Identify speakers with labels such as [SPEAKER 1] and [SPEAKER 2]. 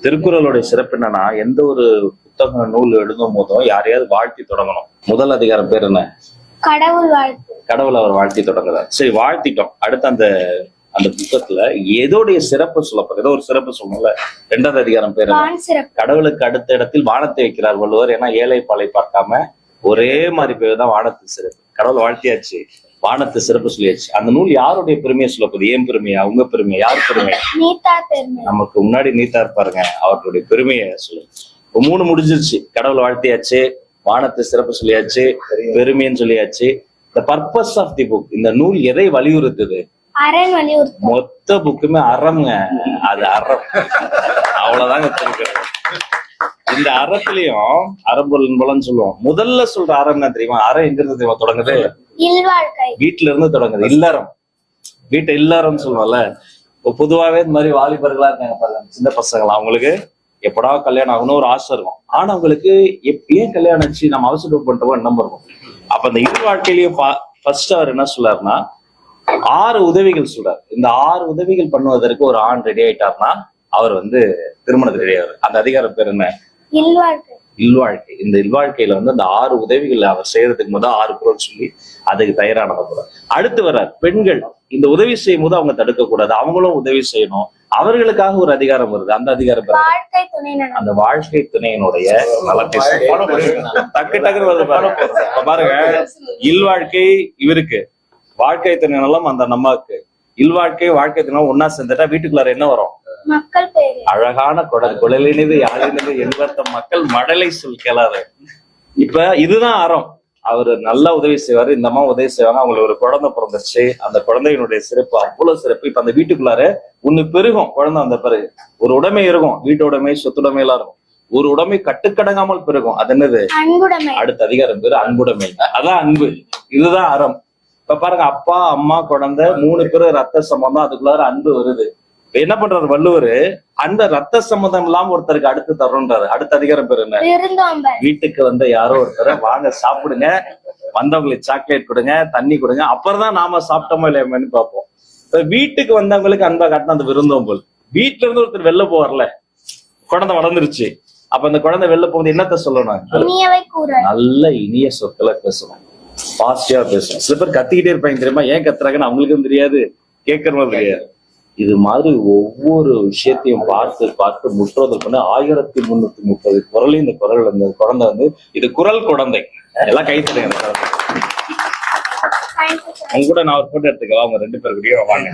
[SPEAKER 1] திருக்குறளுடைய சிறப்பு என்னன்னா, எந்த ஒரு புத்தக நூல் எழுதும் போதும் யாரையாவது வாழ்த்தி தொடங்கணும். முதல் அதிகாரம் பேர் என்ன?
[SPEAKER 2] கடவுள் வாழ்த்து.
[SPEAKER 1] கடவுள் அவர் வாழ்த்தி தொடங்குறார். சரி, வாழ்த்திட்டோம். அடுத்து அந்த அந்த புத்தகத்துல எதோடைய சிறப்பு சொல்லப்படுற ஏதோ ஒரு சிறப்பு சொல்லணும்ல. 2வது அதிகாரம் பேர் என்ன? கடவுளுக்கு அடுத்த இடத்தில் வானத்தை வைக்கிறார் வள்ளுவர். ஏன்னா ஏழை பாலை பார்க்காம ஒரே மாதிரி பேர் தான் வானத்து சிறப்பு. கடவுள் வாழ்த்தியாச்சு, வானத்து சிறப்பு சொல்லியாச்சு. அந்த நூல் யாருடைய பெருமையை சொல்லப்படுது? ஏன் பெருமையா, உங்க பெருமையா, யார் பெருமை? நமக்கு முன்னாடி நீத்தா இருப்பாருங்க, அவர்களுடைய பெருமையை சொல்லுங்க. இப்போ 3 முடிஞ்சிருச்சு. கடவுள் வாழ்த்தியாச்சு, வானத்து சிறப்பு சொல்லியாச்சு, பெருமைன்னு சொல்லியாச்சு. The purpose of the book, இந்த நூல் எதை வலியுறுத்துது? மொத்த புக்குமே அறம்ங்க. அது அறம், அவ்வளவுதாங்க தெரிஞ்சுக்கிறது. இந்த அறத்திலையும் அறம்பொருள் சொல்லுவோம். முதல்ல சொல்ற அறம் என்ன தெரியுமா? அறம் எங்க இருந்து தெரியுமா தொடங்குது? வீட்டுல இருந்து தொடங்குது. இல்லறம், வீட்டை இல்லறம்னு சொல்லுவோம்ல. இப்போ பொதுவாவே இந்த மாதிரி வாலிபர்களா இருக்காங்க பாருங்க, சின்ன பசங்களா, அவங்களுக்கு எப்படா கல்யாணம் ஆகணும் ஒரு ஆசை இருக்கும். ஆனா அவங்களுக்கு ஏன் கல்யாணம் ஆச்சு, நம்ம அவசரம் பண்ணிட்டோம் எண்ணம் இருக்கும். அப்ப இந்த இரு வாழ்க்கையிலயும் ஃபர்ஸ்ட் அவர் என்ன சொல்றாருன்னா 6 உதவிகள் சொல்றாரு. இந்த 6 உதவிகள் பண்ணுவதற்கு ஒரு ஆண் ரெடி ஆயிட்டாருன்னா அவர் திருமணத்துக்கு ரெடி ஆவார். அந்த அதிகாரம் பேர் என்ன? இல்வாழ்க்கை. இந்த இல்வாழ்க்கையில அந்த 6 உதவிகள் அவர் செய்யறதுக்கு முதல் 6 பொருள் சொல்லி அதுக்கு தயாரானத போற. அடுத்து வர்றார் பெண்கள். இந்த உதவி செய்யும் போது அவங்க தடுக்க கூடாது, அவங்களும் உதவி செய்யணும். அவர்களுக்காக ஒரு அதிகாரம் வருது. அந்த அதிகாரம் அந்த வாழ்க்கை துணையினுடைய நலத்தை டக்கு டக்குன்னு வருது பாருங்க. இல்வாழ்க்கை இவருக்கு, வாழ்க்கை துணை நலம் அந்த நம்மக்கு. இல்வாழ்க்கை வாழ்க்கை துணை ஒன்னா சேர்ந்துட்டா வீட்டுக்குள்ளார என்ன வரும்? அழகான குழலினது யாழினது என்பர்த்தம் மக்கள் மடலை சொல் கேளாது. இப்ப இதுதான் அறம். அவரு நல்லா உதவி செய்வாரு, இந்த அம்மா உதவி செய்வாங்க. அவங்களுக்கு ஒரு குழந்தை பிறந்துருச்சு, அந்த குழந்தையினுடைய சிறப்பு அவ்வளவு சிறப்பு. இப்ப அந்த வீட்டுக்குள்ளார ஒண்ணு பெருகும். குழந்தை வந்த பிறகு ஒரு உடைமை இருக்கும், வீட்டு உடைமை, சொத்துடைமை எல்லாம் இருக்கும். ஒரு உடைமை கட்டுக்கடங்காமல் பெருகும். அது என்னது? அடுத்த அதிகாரம் பேரு அன்புடைமை. அதான் அன்பு, இதுதான் அறம். இப்ப பாருங்க, அப்பா அம்மா குழந்தை 3 பேரும் ரத்த சம்பந்தம், அதுக்குள்ளார அன்பு வருது. என்ன பண்றாரு வள்ளுவர்? அந்த ரத்த சம்பந்தம் இல்லாம ஒருத்தருக்கு அடுத்து தர்றோன்றாரு. அடுத்த அதிகாரம் பேர் என்ன? வீட்டுக்கு யாரோ ஒருத்தர் வாங்க சாப்பிடுங்க, வந்தவங்களுக்கு சாக்லேட் கொடுங்க, தண்ணி கொடுங்க, அப்புறம் தான் நாம சாப்பிட்டோமோ இல்லையான்னு பார்ப்போம். இப்ப வீட்டுக்கு வந்தவங்களுக்கு அன்பா காட்டின அந்த விருந்தோம்பல். வீட்டுல இருந்து ஒருத்தர் வெளில போவார்ல, குழந்தை வளர்ந்துருச்சு, அப்ப அந்த குழந்தை வெளில போகுது, என்னத்த சொல்லணும்? நல்ல இனிய சொற்களை பேசணும், பாசிட்டிவா பேசணும். சில பேர் கத்திக்கிட்டே இருப்பாங்க தெரியுமா? ஏன் கத்துறாங்கன்னு அவங்களுக்கும் தெரியாது, கேட்கறவங்களும் தெரியாது. இது மாதிரி ஒவ்வொரு விஷயத்தையும் பார்த்து பார்த்து முற்றுவதற்கு 1330 குரலையும் இந்த குரல் அந்த குழந்தை இது குரல் குழந்தை. எல்லாம் கை தருங்க. அவங்க கூட நான் ஒரு போட்டோ எடுத்துக்கவா? அவங்க 2 பேர் கூடயும் வாங்க.